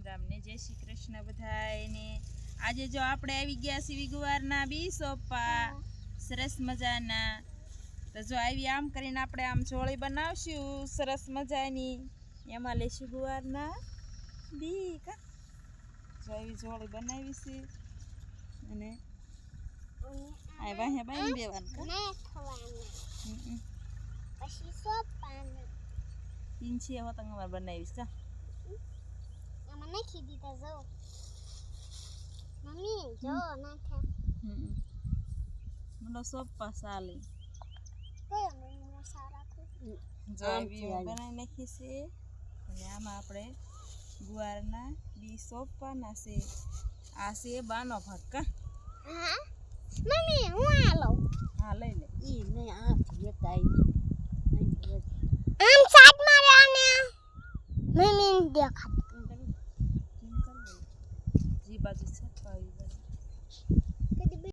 રામ ને જય શ્રી કૃષ્ણ બધાયને। આજે જો આપણે આવી ગયા છીએ ગુવારના બી સોપા સરસ મજાના। તો જો આવી આમ કરીને આપણે આમ જોળી બનાવશું સરસ મજાની, એમાં લેશું ગુવારના બી કા। જો આવી જોળી બનાવી છે અને આ વાહે બાંધી દેવાનું કા પછી સોપાને તીનછી હોતંગ અમાર બનાવીશ કા। આમાં નાખી દીધા જો મમ્મી જો નાખા મને સોપા સાલે કયો મમ્મી સારા કો જો આવી બનાવી નાખી છે અને આમાં આપણે ગુવારના બી સોપાના છે। આ છે બાનો ભાગ કા। હા મમ્મી હું આ લઉં હા લઈ લે ઈ ને આ ભેતા આવી આમ સાત મારે આને મમ્મી દેખા જી બાજુ છે પાવી